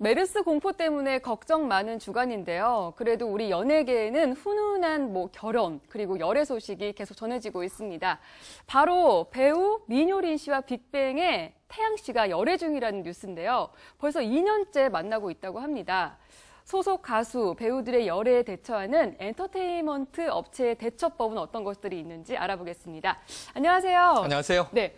메르스 공포 때문에 걱정 많은 주간인데요. 그래도 우리 연예계에는 훈훈한 결혼 그리고 열애 소식이 계속 전해지고 있습니다. 바로 배우 민효린 씨와 빅뱅의 태양 씨가 열애 중이라는 뉴스인데요. 벌써 2년째 만나고 있다고 합니다. 소속 가수, 배우들의 열애에 대처하는 엔터테인먼트 업체의 대처법은 어떤 것들이 있는지 알아보겠습니다. 안녕하세요. 안녕하세요. 네.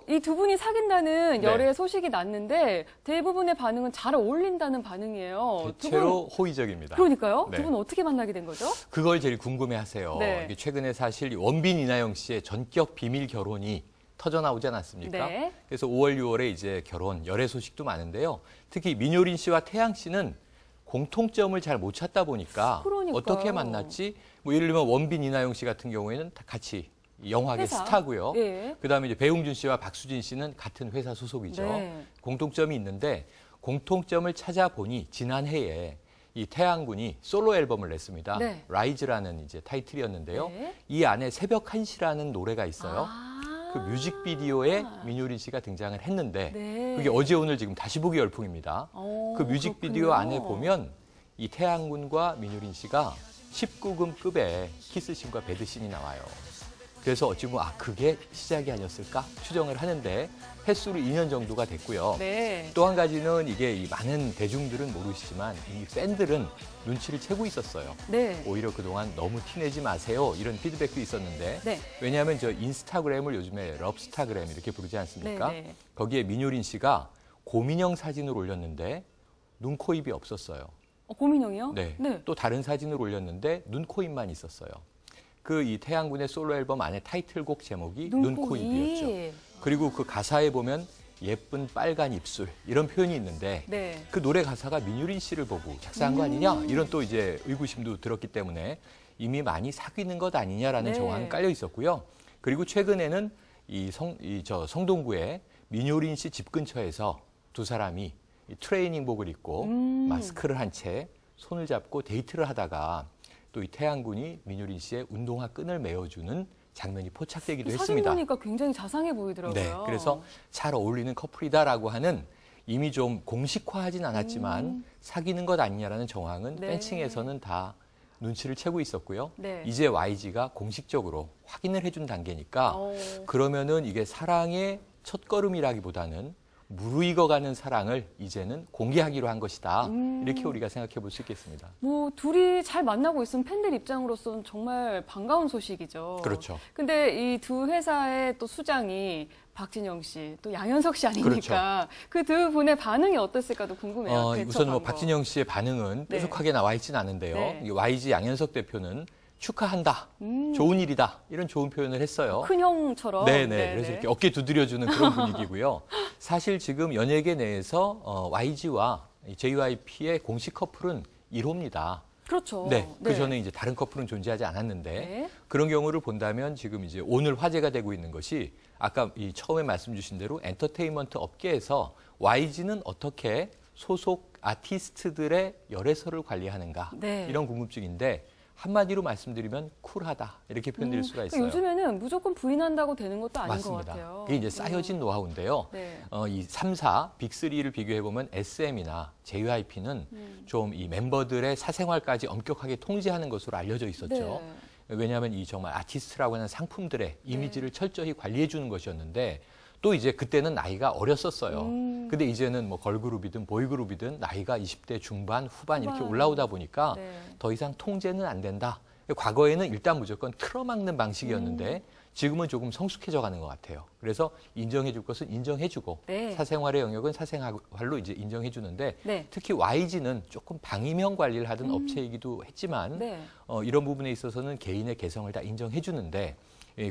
이 두 분이 사귄다는 열애 소식이 났는데 대부분의 반응은 잘 어울린다는 반응이에요. 대체로 호의적입니다. 그러니까요. 네. 두 분 어떻게 만나게 된 거죠? 그걸 제일 궁금해하세요. 네. 이게 최근에 사실 원빈 이나영 씨의 전격 비밀 결혼이 터져 나오지 않았습니까? 네. 그래서 5월, 6월에 이제 결혼, 열애 소식도 많은데요. 특히 민효린 씨와 태양 씨는 공통점을 잘 못 찾다 보니까 그러니까요. 어떻게 만났지? 예를 들면 원빈 이나영 씨 같은 경우에는 다 같이 영화계 회사? 스타고요. 예. 그다음에 이제 배용준 씨와 박수진 씨는 같은 회사 소속이죠. 네. 공통점이 있는데 공통점을 찾아보니 지난해에 이 태양군이 솔로 앨범을 냈습니다. 네. 라이즈라는 이제 타이틀이었는데요. 네. 이 안에 새벽 1시라는 노래가 있어요. 아. 그 뮤직비디오에 민효린 씨가 등장을 했는데 네. 그게 어제 오늘 지금 다시 보기 열풍입니다. 그 뮤직비디오 그렇군요. 안에 보면 이 태양군과 민효린 씨가 19금급의 키스씬과 배드씬이 나와요. 그래서 어찌 보면 그게 시작이 아니었을까 추정을 하는데 횟수로 2년 정도가 됐고요. 네. 또 한 가지는 이게 이 많은 대중들은 모르시지만 이 팬들은 눈치를 채고 있었어요. 네. 오히려 그동안 너무 티내지 마세요 이런 피드백도 있었는데 네. 왜냐하면 저 인스타그램을 요즘에 럽스타그램 이렇게 부르지 않습니까? 네, 네. 거기에 민효린 씨가 고민형 사진을 올렸는데 눈, 코, 입이 없었어요. 고민형이요? 네. 네. 또 다른 사진을 올렸는데 눈, 코, 입만 있었어요. 그 이 태양군의 솔로 앨범 안에 타이틀곡 제목이 눈, 코, 입이었죠. 그리고 그 가사에 보면 예쁜 빨간 입술 이런 표현이 있는데 네. 그 노래 가사가 민효린 씨를 보고 작사한 거 아니냐 이런 또 이제 의구심도 들었기 때문에 이미 많이 사귀는 것 아니냐라는 네. 정황이 깔려 있었고요. 그리고 최근에는 성동구의 민효린 씨 집 근처에서 두 사람이 이 트레이닝복을 입고 마스크를 한 채 손을 잡고 데이트를 하다가 또 이 태양군이 민효린 씨의 운동화 끈을 메어주는 장면이 포착되기도 사진 했습니다. 보니까 굉장히 자상해 보이더라고요. 네, 그래서 잘 어울리는 커플이다라고 하는 이미 좀 공식화하진 않았지만 사귀는 것 아니냐라는 정황은 네. 팬층에서는 다 눈치를 채고 있었고요. 네. 이제 YG가 공식적으로 확인을 해준 단계니까 그러면은 이게 사랑의 첫걸음이라기보다는 무르익어가는 사랑을 이제는 공개하기로 한 것이다. 이렇게 우리가 생각해 볼 수 있겠습니다. 둘이 잘 만나고 있으면 팬들 입장으로서는 정말 반가운 소식이죠. 그렇죠. 근데 이 두 회사의 또 수장이 박진영 씨, 또 양현석 씨 아니니까 그 두 분의 반응이 어땠을까도 궁금해요. 우선 박진영 씨의 반응은 네. 뾰족하게 나와 있지는 않은데요. 네. 이 YG 양현석 대표는 축하한다, 좋은 일이다 이런 좋은 표현을 했어요. 큰 형처럼. 네네. 그래서 이렇게 어깨 두드려주는 그런 분위기고요. 사실 지금 연예계 내에서 YG와 JYP의 공식 커플은 1호입니다. 그렇죠. 네. 그 전에 이제 다른 커플은 존재하지 않았는데 네. 그런 경우를 본다면 지금 이제 오늘 화제가 되고 있는 것이 아까 이 처음에 말씀 주신 대로 엔터테인먼트 업계에서 YG는 어떻게 소속 아티스트들의 열애설을 관리하는가 네. 이런 궁금증인데 한마디로 말씀드리면 쿨하다 이렇게 표현드릴 수가 있어요. 요즘에는 무조건 부인한다고 되는 것도 아닌 것 맞습니다. 같아요. 이게 이제 쌓여진 노하우인데요. 네. 이 3사, 빅3를 비교해보면 SM이나 JYP는 좀 이 멤버들의 사생활까지 엄격하게 통제하는 것으로 알려져 있었죠. 네. 왜냐하면 이 정말 아티스트라고 하는 상품들의 이미지를 철저히 관리해주는 것이었는데 또 이제 그때는 나이가 어렸었어요. 근데 이제는 뭐 걸그룹이든 보이그룹이든 나이가 20대 중반, 후반 이렇게 올라오다 보니까 네. 더 이상 통제는 안 된다. 과거에는 일단 무조건 틀어막는 방식이었는데 지금은 조금 성숙해져 가는 것 같아요. 그래서 인정해 줄 것은 인정해 주고 네. 사생활의 영역은 사생활로 이제 인정해 주는데 네. 특히 YG는 조금 방임형 관리를 하던 업체이기도 했지만 네. 이런 부분에 있어서는 개인의 개성을 다 인정해 주는데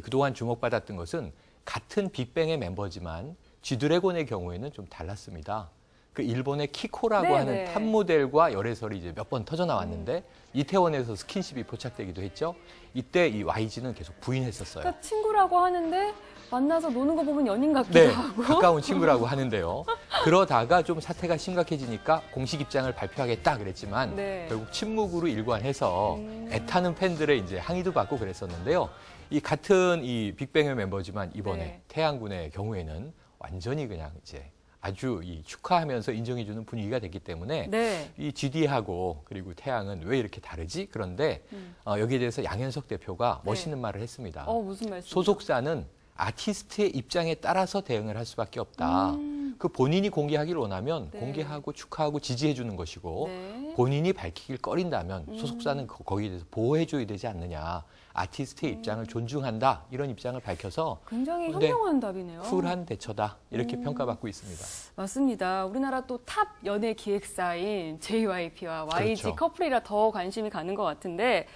그동안 주목받았던 것은 같은 빅뱅의 멤버지만 G드래곤의 경우에는 좀 달랐습니다. 그 일본의 키코라고 네네. 하는 탑 모델과 열애설이 이제 몇 번 터져 나왔는데 이태원에서 스킨십이 포착되기도 했죠. 이때 이 YG는 계속 부인했었어요. 그러니까 친구라고 하는데 만나서 노는 거 보면 연인 같기도 네, 하고. 가까운 친구라고 하는데요. 그러다가 좀 사태가 심각해지니까 공식 입장을 발표하겠다 그랬지만 네. 결국 침묵으로 일관해서 애타는 팬들의 이제 항의도 받고 그랬었는데요. 이 같은 이 빅뱅의 멤버지만 이번에 네. 태양군의 경우에는 완전히 그냥 이제 아주 축하하면서 인정해주는 분위기가 됐기 때문에 네. 이 GD하고 그리고 태양은 왜 이렇게 다르지? 그런데 여기에 대해서 양현석 대표가 멋있는 말을 했습니다. 무슨 말씀? 소속사는 아티스트의 입장에 따라서 대응을 할 수밖에 없다. 그 본인이 공개하기를 원하면 네. 공개하고 축하하고 지지해 주는 것이고 네. 본인이 밝히길 꺼린다면 소속사는 거기에 대해서 보호해 줘야 되지 않느냐. 아티스트의 입장을 존중한다. 이런 입장을 밝혀서 굉장히 근데 현명한 답이네요. 쿨한 대처다. 이렇게 평가받고 있습니다. 맞습니다. 우리나라 또 탑 연예 기획사인 JYP와 YG 그렇죠. 커플이라 더 관심이 가는 것 같은데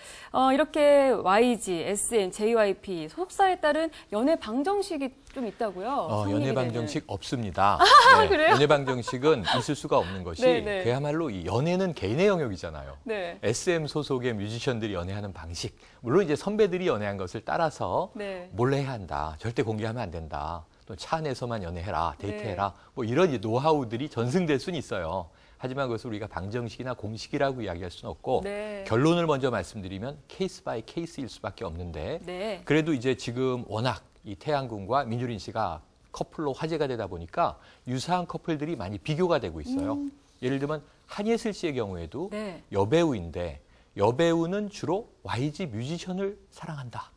이렇게 YG, SM, JYP 소속사에 따른 연애 방정식이 좀 있다고요? 연애 방정식 없습니다. 네, 그래요? 연애 방정식은 있을 수가 없는 것이 네. 그야말로 이 연애는 개인의 영역이잖아요. 네. SM 소속의 뮤지션들이 연애하는 방식, 물론 이제 선배들이 연애한 것을 따라서 네. 몰래 해야 한다, 절대 공개하면 안 된다, 또 차 안에서만 연애해라, 데이트해라, 네. 뭐 이런 이제 노하우들이 전승될 수는 있어요. 하지만 그것을 우리가 방정식이나 공식이라고 이야기할 수는 없고 네. 결론을 먼저 말씀드리면 케이스 바이 케이스일 수밖에 없는데 네. 그래도 이제 지금 워낙 이 태양군과 민효린 씨가 커플로 화제가 되다 보니까 유사한 커플들이 많이 비교가 되고 있어요. 예를 들면 한예슬 씨의 경우에도 네. 여배우인데 여배우는 주로 YG 뮤지션을 사랑한다.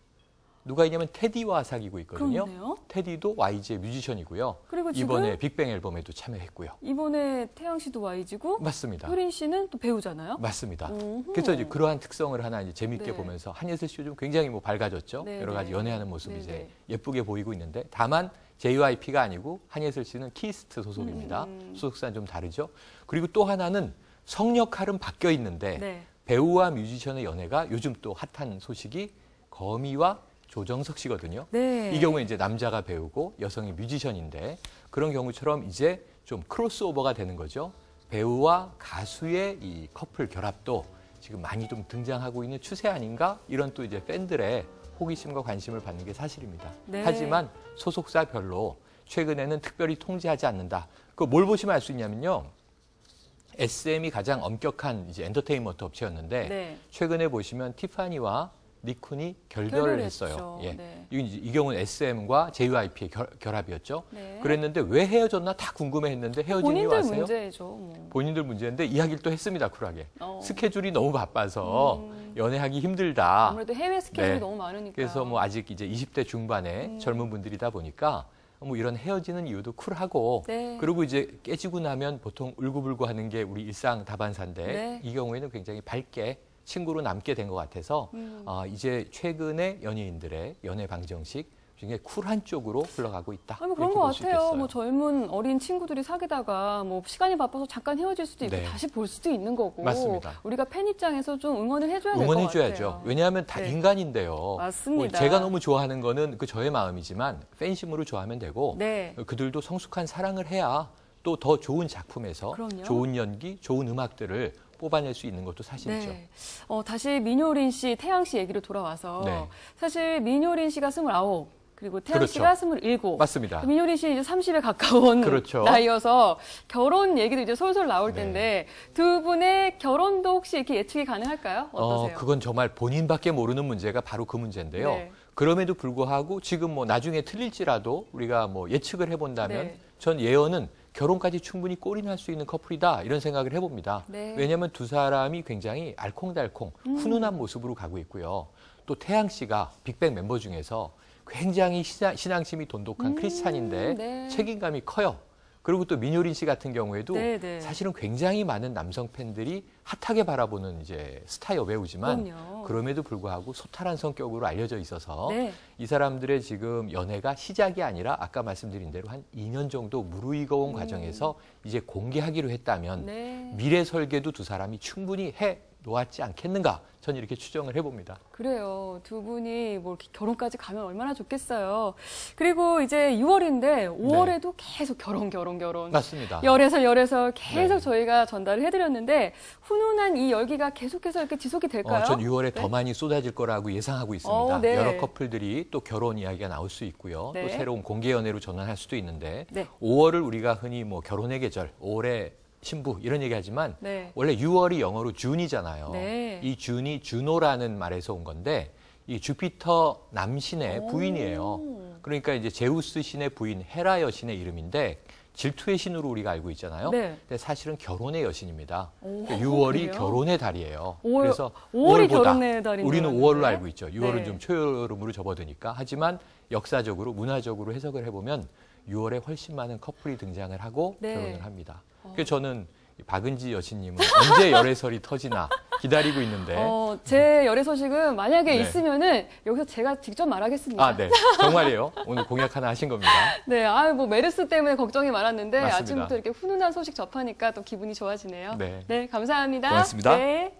누가 있냐면 테디와 사귀고 있거든요. 그렇네요. 테디도 YG의 뮤지션이고요. 그리고 지금 이번에 빅뱅 앨범에도 참여했고요. 이번에 태양 씨도 YG고 맞습니다. 효린 씨는 또 배우잖아요. 맞습니다. 음흠. 그래서 이제 그러한 특성을 하나 이제 재밌게 네. 보면서 한예슬 씨 요즘 굉장히 뭐 밝아졌죠. 네, 여러 가지 네. 연애하는 모습이 네, 이제 네. 예쁘게 보이고 있는데 다만 JYP가 아니고 한예슬 씨는 키스트 소속입니다. 소속사는 좀 다르죠. 그리고 또 하나는 성 역할은 바뀌어 있는데 네. 배우와 뮤지션의 연애가 요즘 또 핫한 소식이 거미와 조정석 씨거든요. 네. 이 경우에 이제 남자가 배우고 여성이 뮤지션인데 그런 경우처럼 이제 좀 크로스오버가 되는 거죠. 배우와 가수의 이 커플 결합도 지금 많이 좀 등장하고 있는 추세 아닌가? 이런 또 이제 팬들의 호기심과 관심을 받는 게 사실입니다. 네. 하지만 소속사별로 최근에는 특별히 통제하지 않는다. 그 뭘 보시면 알 수 있냐면요. SM이 가장 엄격한 이제 엔터테인먼트 업체였는데 네. 최근에 보시면 티파니와 니쿤이 결별을 결별을 했어요. 했죠. 예. 네. 이 경우는 SM과 JYP의 결합이었죠. 네. 그랬는데 왜 헤어졌나 다 궁금해했는데 헤어진 이유 본인들 아세요? 문제죠. 뭐. 본인들 문제인데 이야기를 또 했습니다. 쿨하게. 어. 스케줄이 너무 바빠서 연애하기 힘들다. 아무래도 해외 스케줄이 네. 너무 많으니까. 그래서 뭐 아직 이제 20대 중반의 젊은 분들이다 보니까 뭐 이런 헤어지는 이유도 쿨하고 네. 그리고 이제 깨지고 나면 보통 울고불고 하는 게 우리 일상 다반사인데 네. 이 경우에는 굉장히 밝게 친구로 남게 된 것 같아서 이제 최근의 연예인들의 연애 방정식 굉장히 쿨한 쪽으로 흘러가고 있다. 아니, 뭐 그런 이렇게 것 볼수 같아요. 있겠어요. 뭐 젊은 어린 친구들이 사귀다가 뭐 시간이 바빠서 잠깐 헤어질 수도 있고 네. 다시 볼 수도 있는 거고. 맞습니다. 우리가 팬 입장에서 좀 응원을 해줘야 될 것 같아요. 응원해줘야죠. 왜냐하면 다 네. 인간인데요. 맞습니다. 뭐 제가 너무 좋아하는 거는 그 저의 마음이지만 팬심으로 좋아하면 되고 네. 그들도 성숙한 사랑을 해야 또 더 좋은 작품에서 그럼요. 좋은 연기, 좋은 음악들을 뽑아낼 수 있는 것도 사실이죠. 네. 다시 민효린 씨, 태양 씨 얘기로 돌아와서 네. 사실 민효린 씨가 29, 그리고 태양 그렇죠. 씨가 27. 맞습니다. 민효린 씨 이제 30에 가까운 그렇죠. 나이여서 결혼 얘기도 이제 솔솔 나올 네. 텐데 두 분의 결혼도 혹시 이렇게 예측이 가능할까요? 어떠세요? 그건 정말 본인밖에 모르는 문제가 바로 그 문제인데요. 네. 그럼에도 불구하고 지금 뭐 나중에 틀릴지라도 우리가 뭐 예측을 해본다면 네. 전 예언은 결혼까지 충분히 골인할 수 있는 커플이다 이런 생각을 해봅니다. 네. 왜냐하면 두 사람이 굉장히 알콩달콩 훈훈한 모습으로 가고 있고요. 또 태양 씨가 빅뱅 member 중에서 굉장히 신앙심이 돈독한 크리스찬인데 네. 책임감이 커요. 그리고 또 민효린 씨 같은 경우에도 네, 네. 사실은 굉장히 많은 남성 팬들이 핫하게 바라보는 이제 스타 여배우지만 그럼요. 그럼에도 불구하고 소탈한 성격으로 알려져 있어서 네. 이 사람들의 지금 연애가 시작이 아니라 아까 말씀드린 대로 한 2년 정도 무르익어온 과정에서 이제 공개하기로 했다면 네. 미래 설계도 두 사람이 충분히 해 놓았지 않겠는가 전 이렇게 추정을 해봅니다. 그래요. 두 분이 뭐 이렇게 결혼까지 가면 얼마나 좋겠어요. 그리고 이제 6월인데 5월에도 계속 결혼. 맞습니다. 열애설 계속 네. 저희가 전달을 해드렸는데 훈훈한 이 열기가 계속해서 이렇게 지속이 될까요? 전 6월에 네. 더 많이 쏟아질 거라고 예상하고 있습니다. 네. 여러 커플들이 또 결혼 이야기가 나올 수 있고요. 네. 또 새로운 공개 연애로 전환할 수도 있는데 네. 5월을 우리가 흔히 뭐 결혼의 계절, 5월의 신부 이런 얘기하지만 네. 원래 6월이 영어로 준이잖아요. 네. 이 준이 주노라는 말에서 온 건데 이 주피터 남신의 오. 부인이에요. 그러니까 이제 제우스 신의 부인 헤라 여신의 이름인데 질투의 신으로 우리가 알고 있잖아요. 네. 근데 사실은 결혼의 여신입니다. 오, 6월이 그래요? 결혼의 달이에요. 5월, 그래서 5월이 5월보다 결혼의 달인 우리는 줄 5월로 알았는데. 알고 있죠. 6월은 네. 좀 초여름으로 접어드니까. 하지만 역사적으로 문화적으로 해석을 해보면 6월에 훨씬 많은 커플이 등장을 하고 네. 결혼을 합니다. 그래서 저는 박은지 여신님은 언제 열애설이 터지나 기다리고 있는데. 제 열애 소식은 만약에 네. 있으면은 여기서 제가 직접 말하겠습니다. 아, 네. 정말이에요. 오늘 공약 하나 하신 겁니다. 네, 뭐 메르스 때문에 걱정이 많았는데 맞습니다. 아침부터 이렇게 훈훈한 소식 접하니까 또 기분이 좋아지네요. 네. 네, 감사합니다. 고맙습니다. 네.